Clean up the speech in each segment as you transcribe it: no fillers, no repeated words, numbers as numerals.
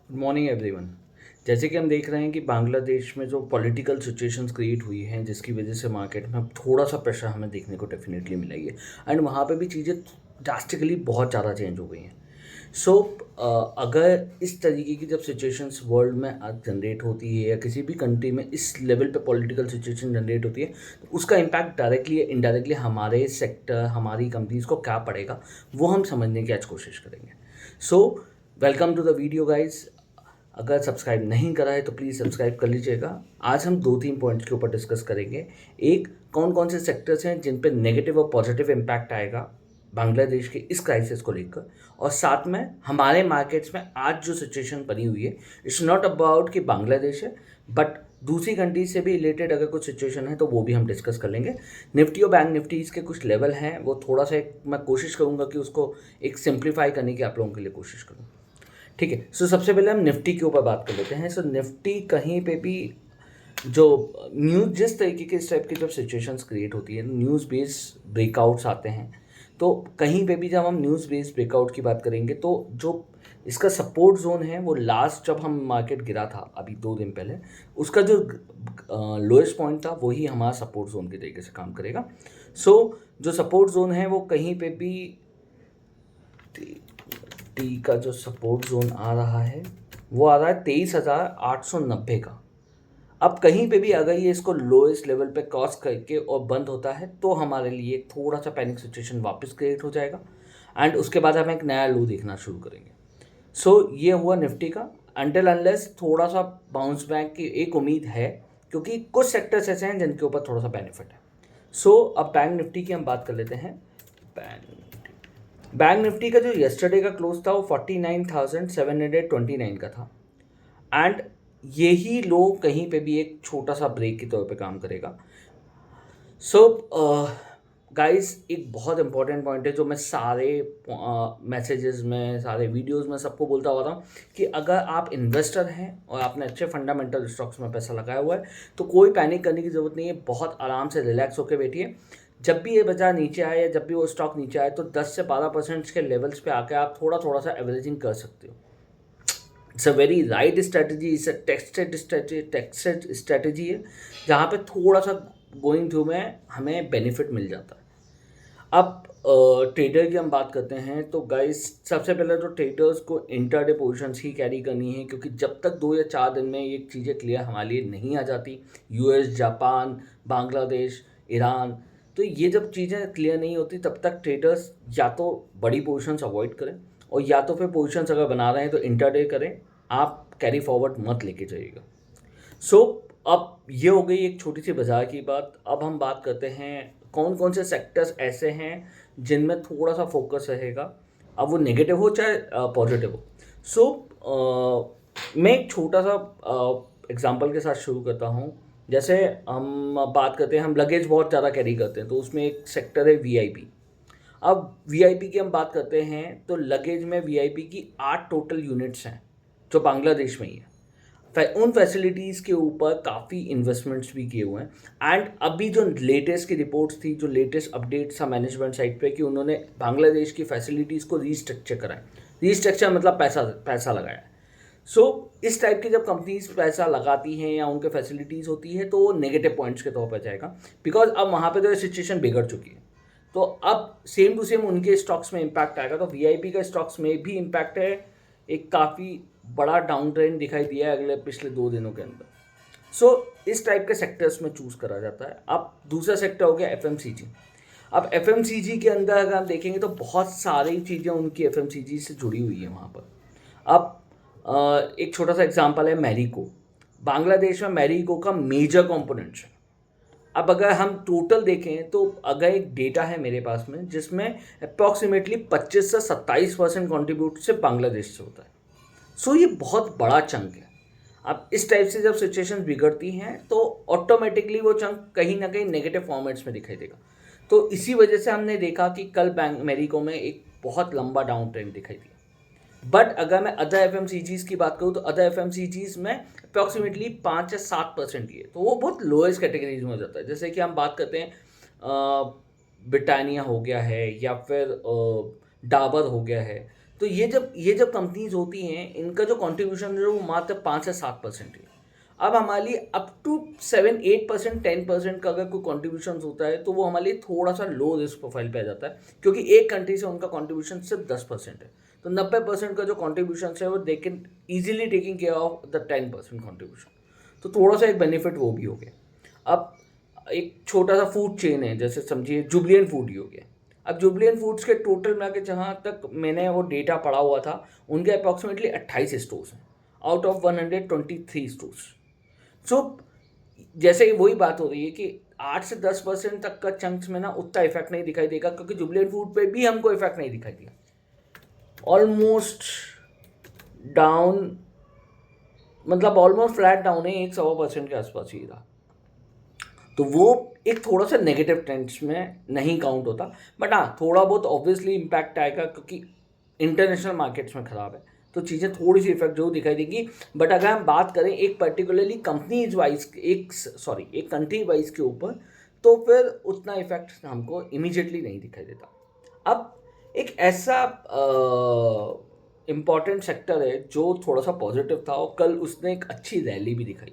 Good morning everyone. जैसे कि हम देख रहे हैं कि बांग्लादेश में जो पॉलिटिकल सिचुएशंस क्रिएट हुई हैं जिसकी वजह से मार्केट में अब थोड़ा सा प्रेशर हमें देखने को डेफिनेटली मिला ही है। एंड वहाँ पे भी चीज़ें ड्रास्टिकली बहुत ज़्यादा चेंज हो गई हैं। सो अगर इस तरीके की जब सिचुएशंस वर्ल्ड में जनरेट होती है या किसी भी कंट्री में इस लेवल पे पॉलिटिकल सिचुएशन जनरेट होती है तो उसका इम्पैक्ट डायरेक्टली या इनडायरेक्टली हमारे सेक्टर हमारी कंपनीज को क्या पड़ेगा वो हम समझने की आज कोशिश करेंगे। So welcome to the video guys. अगर सब्सक्राइब नहीं करा है तो प्लीज़ सब्सक्राइब कर लीजिएगा। आज हम 2-3 पॉइंट्स के ऊपर डिस्कस करेंगे। एक, कौन कौन से सेक्टर्स हैं जिन पे नेगेटिव और पॉजिटिव इम्पैक्ट आएगा बांग्लादेश के इस क्राइसिस को लेकर, और साथ में हमारे मार्केट्स में आज जो सिचुएशन बनी हुई है इट्स नॉट अबाउट कि बांग्लादेश है बट दूसरी कंट्रीज से भी रिलेटेड अगर कुछ सिचुएशन है तो वो भी हम डिस्कस कर लेंगे। निफ्टी और बैंक निफ्टीज़ के कुछ लेवल हैं वो थोड़ा सा मैं कोशिश करूँगा कि उसको एक सिंप्लीफाई करने की आप लोगों के लिए कोशिश करूँ। ठीक है, सो सबसे पहले हम निफ्टी के ऊपर बात कर लेते हैं। सो निफ्टी कहीं पे भी जो न्यूज़ जिस तरीके के इस टाइप की जब सिचुएशंस क्रिएट होती है न्यूज़ बेस ब्रेकआउट्स आते हैं तो कहीं पे भी जब हम न्यूज़ बेस ब्रेकआउट की बात करेंगे तो जो इसका सपोर्ट जोन है वो लास्ट जब हम मार्केट गिरा था अभी 2 दिन पहले उसका जो लोएस्ट पॉइंट था वही हमारा सपोर्ट जोन के तरीके से काम करेगा। सो जो सपोर्ट जोन है वो कहीं पे भी टी का जो सपोर्ट जोन आ रहा है वो आ रहा है 23,890 का। अब कहीं पे भी अगर ये इसको लोएस्ट लेवल पे क्रॉस करके और बंद होता है तो हमारे लिए थोड़ा सा पैनिक सिचुएशन वापस क्रिएट हो जाएगा एंड उसके बाद हम एक नया लो देखना शुरू करेंगे। सो ये हुआ निफ्टी का। अनटिल अनलेस थोड़ा सा बाउंस बैक की एक उम्मीद है क्योंकि कुछ सेक्टर्स ऐसे हैं जिनके ऊपर थोड़ा सा बेनिफिट है। सो अब बैंक निफ्टी की हम बात कर लेते हैं। बैंक निफ्टी का जो येस्टरडे का क्लोज था वो 49,729 का था एंड यही लो कहीं पे भी एक छोटा सा ब्रेक के तौर पे काम करेगा। सो गाइस एक बहुत इंपॉर्टेंट पॉइंट है जो मैं सारे मैसेजेस में सारे वीडियोस में सबको बोलता हुआ था कि अगर आप इन्वेस्टर हैं और आपने अच्छे फंडामेंटल स्टॉक्स में पैसा लगाया हुआ है तो कोई पैनिक करने की ज़रूरत नहीं है। बहुत आराम से रिलैक्स होकर बैठिए। जब भी ये बाजार नीचे आए या जब भी वो स्टॉक नीचे आए तो 10 से 12% के लेवल्स पे आके आप थोड़ा थोड़ा सा एवरेजिंग कर सकते हो। It's a very right strategy, it's a texted strategy है जहाँ पे थोड़ा सा गोइंग थ्रू में हमें बेनिफिट मिल जाता है। अब ट्रेडर की हम बात करते हैं तो गाइस सबसे पहले तो ट्रेडर्स को इंटरडे पोजीशंस ही कैरी करनी है क्योंकि जब तक 2 या 4 दिन में ये चीज़ें क्लियर हमारे लिए नहीं आ जाती, यूएस, जापान, बांग्लादेश, ईरान, तो ये जब चीज़ें क्लियर नहीं होती तब तक ट्रेडर्स या तो बड़ी पोजीशंस अवॉइड करें और या तो फिर पोजीशंस अगर बना रहे हैं तो इंटरडे करें। आप कैरी फॉरवर्ड मत लेके जाइएगा। सो अब ये हो गई एक छोटी सी बाजार की बात। अब हम बात करते हैं कौन कौन से सेक्टर्स ऐसे हैं जिनमें थोड़ा सा फोकस रहेगा, अब वो नेगेटिव हो चाहे पॉजिटिव हो। सो मैं एक छोटा सा एग्जांपल के साथ शुरू करता हूँ। जैसे हम बात करते हैं, हम लगेज बहुत ज़्यादा कैरी करते हैं तो उसमें एक सेक्टर है वीआईपी। अब वीआईपी की हम बात करते हैं तो लगेज में वीआईपी की 8 टोटल यूनिट्स हैं जो बांग्लादेश में ही है। उन फैसिलिटीज़ के ऊपर काफ़ी इन्वेस्टमेंट्स भी किए हुए हैं एंड अभी जो लेटेस्ट की रिपोर्ट्स थी, जो लेटेस्ट अपडेट्स था मैनेजमेंट साइड पे कि उन्होंने बांग्लादेश की फैसिलिटीज़ को रीस्ट्रक्चर कराया। रीस्ट्रक्चर मतलब पैसा पैसा लगाया। सो इस टाइप की जब कंपनीज पैसा लगाती हैं या उनके फैसिलिटीज़ होती है तो वो नेगेटिव पॉइंट्स के तौर पर जाएगा बिकॉज अब वहाँ पे तो सिचुएशन बिगड़ चुकी है। तो अब सेम टू सेम उनके स्टॉक्स में इम्पैक्ट आएगा तो वीआईपी का स्टॉक्स में भी इम्पैक्ट है। एक काफ़ी बड़ा डाउन ट्रेंड दिखाई दिया है अगले पिछले 2 दिनों के अंदर। सो इस टाइप के सेक्टर्स में चूज़ करा जाता है। अब दूसरा सेक्टर हो गया एफएमसीजी। अब एफएमसीजी के अंदर अगर हम देखेंगे तो बहुत सारी चीज़ें उनकी एफएमसीजी से जुड़ी हुई है वहाँ पर। अब एक छोटा सा एग्जांपल है मैरिको। बांग्लादेश में मैरिको का मेजर कंपोनेंट्स है। अब अगर हम टोटल देखें तो अगर एक डेटा है मेरे पास में जिसमें अप्रॉक्सीमेटली 25 से 27% कॉन्ट्रीब्यूट सिर्फ बांग्लादेश से होता है। सो ये बहुत बड़ा चंक है। अब इस टाइप से जब सिचुएशन बिगड़ती हैं तो ऑटोमेटिकली वो चंक कहीं ना कहीं नेगेटिव फॉर्मेट्स में दिखाई देगा। तो इसी वजह से हमने देखा कि कल बैंक मेरिको में एक बहुत लंबा डाउन ट्रेंड दिखाई दिया। बट अगर मैं अदर एफ की बात करूँ तो अदर एफ में अप्रॉक्सीमेटली 5 से 7% ही है तो वो बहुत लोएस्ट कैटेगरीज में हो जाता है। जैसे कि हम बात करते हैं ब्रिटानिया हो गया है या फिर डाबर हो गया है। तो ये जब कंपनीज होती हैं, इनका जो कंट्रीब्यूशन है वो मात्र 5 से 7% है। अब हमारे लिए अप टू 7-8%, 10% का अगर कोई कॉन्ट्रीब्यूशन होता है तो वो हमारे लिए थोड़ा सा लो रिस्क प्रोफाइल पे आ जाता है, क्योंकि एक कंट्री से उनका कॉन्ट्रीब्यूशन सिर्फ 10% है। तो 90% का जो कॉन्ट्रीब्यूशन है वो they can easily taking care of the 10% contribution. तो थोड़ा सा एक बेनिफिट वो भी हो गया। अब एक छोटा सा फूड चेन है, जैसे समझिए जुबलियन फूड ही हो गया। अब जुबलियन फूड्स के टोटल में आके जहाँ तक मैंने वो डेटा पढ़ा हुआ था, उनके अप्रॉक्सीमेटली 28 स्टोर्स हैं आउट ऑफ 123 स्टोर्स। सो जैसे वही बात हो रही है कि 8 से 10% तक का चंक्स में ना उतना इफेक्ट नहीं दिखाई देगा, क्योंकि जुबलियन फूड पे भी हमको इफेक्ट नहीं दिखाई दिया। ऑलमोस्ट डाउन, मतलब ऑलमोस्ट फ्लैट डाउन है, 1-1.25% के आसपास ही रहा। तो वो एक थोड़ा सा नेगेटिव ट्रेंड्स में नहीं काउंट होता, बट हाँ थोड़ा बहुत ऑब्वियसली इम्पैक्ट आएगा, क्योंकि इंटरनेशनल मार्केट्स में ख़राब है तो चीज़ें थोड़ी सी इफेक्ट जरूर दिखाई देंगी। बट अगर हम बात करें एक पर्टिकुलरली कंपनीज वाइज, एक कंट्री वाइज के ऊपर, तो फिर उतना इफेक्ट हमको इमीडिएटली नहीं दिखाई देता। अब एक ऐसा इम्पॉर्टेंट सेक्टर है जो थोड़ा सा पॉजिटिव था और कल उसने एक अच्छी रैली भी दिखाई,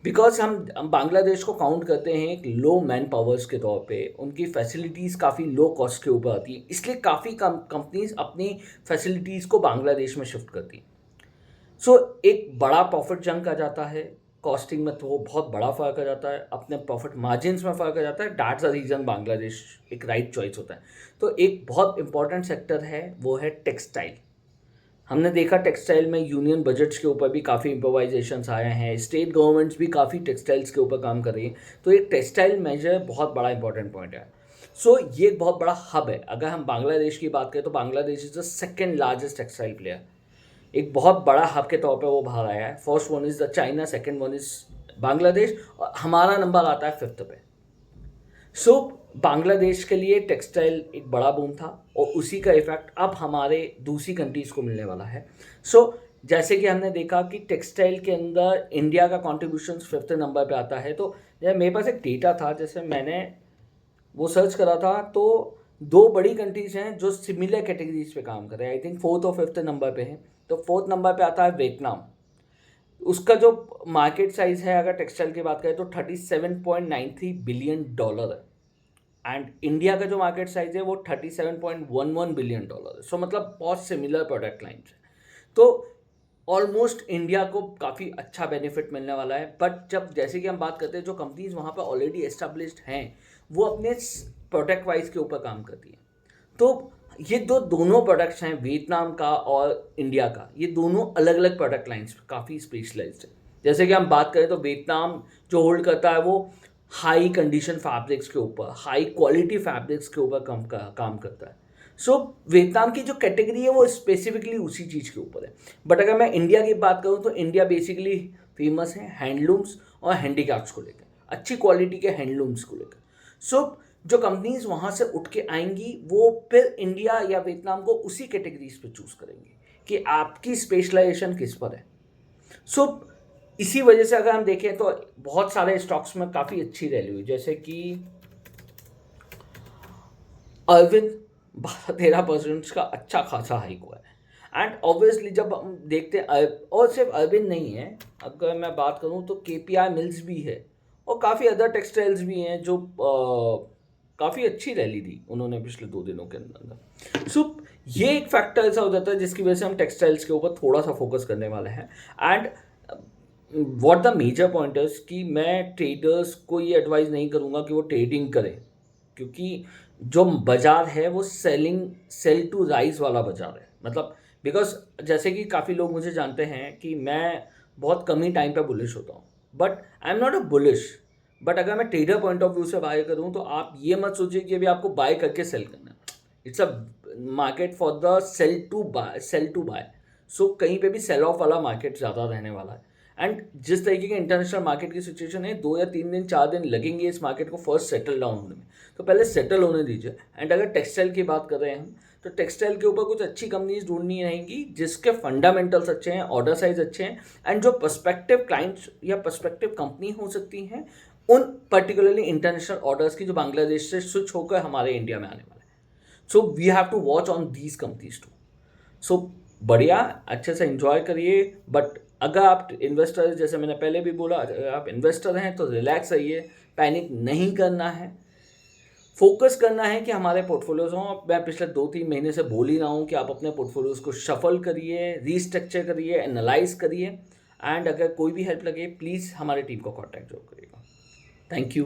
बिकॉज हम बांग्लादेश को काउंट करते हैं एक लो मैन पावर्स के तौर पे, उनकी फैसिलिटीज़ काफ़ी लो कॉस्ट के ऊपर आती है, इसलिए काफ़ी कंपनीज अपनी फैसिलिटीज़ को बांग्लादेश में शिफ्ट करती हैं। सो एक बड़ा प्रॉफिट जंक आ जाता है, कॉस्टिंग में तो बहुत बड़ा फ़र्क आ जाता है, अपने प्रॉफिट मार्जिन्स में फ़र्क आ जाता है। दैट्स द रीज़न बांग्लादेश एक राइट चॉइस होता है। तो एक बहुत इंपॉर्टेंट सेक्टर है वो है टेक्सटाइल। हमने देखा टेक्सटाइल में यूनियन बजट्स के ऊपर भी काफ़ी इम्प्रोवाइजेशंस आए हैं, स्टेट गवर्नमेंट्स भी काफ़ी टेक्सटाइल्स के ऊपर काम कर रही हैं। तो एक टेक्सटाइल मेजर बहुत बड़ा इंपॉर्टेंट पॉइंट है। सो ये एक बहुत बड़ा हब है। अगर हम बांग्लादेश की बात करें तो Bangladesh is the second largest textile player. एक बहुत बड़ा हब के तौर पे वो बाहर आया है। First one is the China, second one is Bangladesh, और हमारा नंबर आता है 5th पे। सो बांग्लादेश के लिए टेक्सटाइल एक बड़ा बूम था और उसी का इफेक्ट अब हमारे दूसरी कंट्रीज़ को मिलने वाला है। सो जैसे कि हमने देखा कि टेक्सटाइल के अंदर इंडिया का कॉन्ट्रीब्यूशन 5th नंबर पे आता है। तो मेरे पास एक डेटा था, जैसे मैंने वो सर्च करा था, तो 2 बड़ी कंट्रीज़ हैं जो सिमिलर कैटेगरीज पे काम कर रहे हैं। आई थिंक 4th और 5th नंबर पे हैं। तो 4th नंबर पे आता है वियतनाम। उसका जो मार्केट साइज़ है अगर टेक्सटाइल की बात करें तो $37.93 बिलियन है, एंड इंडिया का जो मार्केट साइज है वो $37.11 बिलियन है। सो मतलब बहुत सिमिलर प्रोडक्ट लाइन्स है। तो ऑलमोस्ट इंडिया को काफ़ी अच्छा बेनिफिट मिलने वाला है। बट जब जैसे कि हम बात करते हैं, जो कंपनीज वहाँ पर ऑलरेडी एस्टेब्लिश्ड हैं वो अपने प्रोडक्ट वाइज के ऊपर काम करती हैं। तो ये दोनों प्रोडक्ट्स हैं, वियतनाम का और इंडिया का, ये दोनों अलग अलग प्रोडक्ट लाइन्स काफ़ी स्पेशलाइज्ड है। जैसे कि हम बात करें तो वियतनाम जो होल्ड करता है वो हाई कंडीशन फैब्रिक्स के ऊपर, हाई क्वालिटी फैब्रिक्स के ऊपर काम करता है। सो वियतनाम की जो कैटेगरी है वो स्पेसिफिकली उसी चीज़ के ऊपर है। बट अगर मैं इंडिया की बात करूँ तो इंडिया बेसिकली फेमस है हैंडलूम्स और हैंडीक्राफ्ट्स को लेकर, अच्छी क्वालिटी के हैंडलूम्स को लेकर। सो जो कंपनीज वहाँ से उठ के आएंगी वो फिर इंडिया या वियतनाम को उसी कैटेगरीज पे चूज़ करेंगे कि आपकी स्पेशलाइजेशन किस पर है। सो इसी वजह से अगर हम देखें तो बहुत सारे स्टॉक्स में काफ़ी अच्छी रैली हुई, जैसे कि अरविंद 12-13% का अच्छा खासा हाइक हुआ है। एंड ऑब्वियसली जब हम देखते हैं, और सिर्फ अरविंद नहीं है, अगर मैं बात करूं तो केपीआई मिल्स भी है और काफ़ी अदर टेक्सटाइल्स भी हैं जो काफ़ी अच्छी रैली दी उन्होंने पिछले 2 दिनों के अंदर। सो ये एक फैक्टर ऐसा हो जाता है जिसकी वजह से हम टेक्सटाइल्स के ऊपर थोड़ा सा फोकस करने वाले हैं। And what the major point is कि मैं ट्रेडर्स को ये एडवाइस नहीं करूँगा कि वो ट्रेडिंग करें, क्योंकि जो बाज़ार है वो सेल टू राइज वाला बाज़ार है। मतलब बिकॉज जैसे कि काफ़ी लोग मुझे जानते हैं कि मैं बहुत कम ही टाइम पे बुलिश होता हूँ, but I am not a bullish. But अगर मैं ट्रेडर पॉइंट ऑफ व्यू से बाय करूँ तो आप ये मत सोचिए कि अभी आपको बाय करके सेल करना है। It's a market for the sale to buy. So कहीं पे भी सेल ऑफ वाला मार्केट ज़्यादा रहने वाला है। एंड जिस तरीके के इंटरनेशनल मार्केट की सिचुएशन है, 2 या 3 दिन 4 दिन लगेंगे इस मार्केट को फर्स्ट सेटल डाउन होने में, तो पहले सेटल होने दीजिए। एंड अगर टेक्सटाइल की बात कर रहे हैं हम, तो टेक्सटाइल के ऊपर कुछ अच्छी कंपनीज ढूंढनी रहेंगी जिसके फंडामेंटल्स अच्छे हैं, ऑर्डर साइज अच्छे हैं, एंड जो पर्सपेक्टिव क्लाइंट्स या पर्सपेक्टिव कंपनी हो सकती हैं उन पर्टिकुलरली इंटरनेशनल ऑर्डर्स की जो बांग्लादेश से स्विच होकर हमारे इंडिया में आने वाले हैं। So we have to watch on these companies too. So बढ़िया, अच्छे से एंजॉय करिए। बट अगर आप इन्वेस्टर, जैसे मैंने पहले भी बोला, अगर आप इन्वेस्टर हैं तो रिलैक्स रहिए, पैनिक नहीं करना है, फोकस करना है कि हमारे पोर्टफोलियोज हों। मैं पिछले 2-3 महीने से बोल ही रहा हूँ कि आप अपने पोर्टफोलियोज को शफल करिए, रीस्ट्रक्चर करिए, एनालाइज करिए। एंड अगर कोई भी हेल्प लगे प्लीज़ हमारे टीम को कॉन्टैक्ट जरूर करिएगा। Thank you.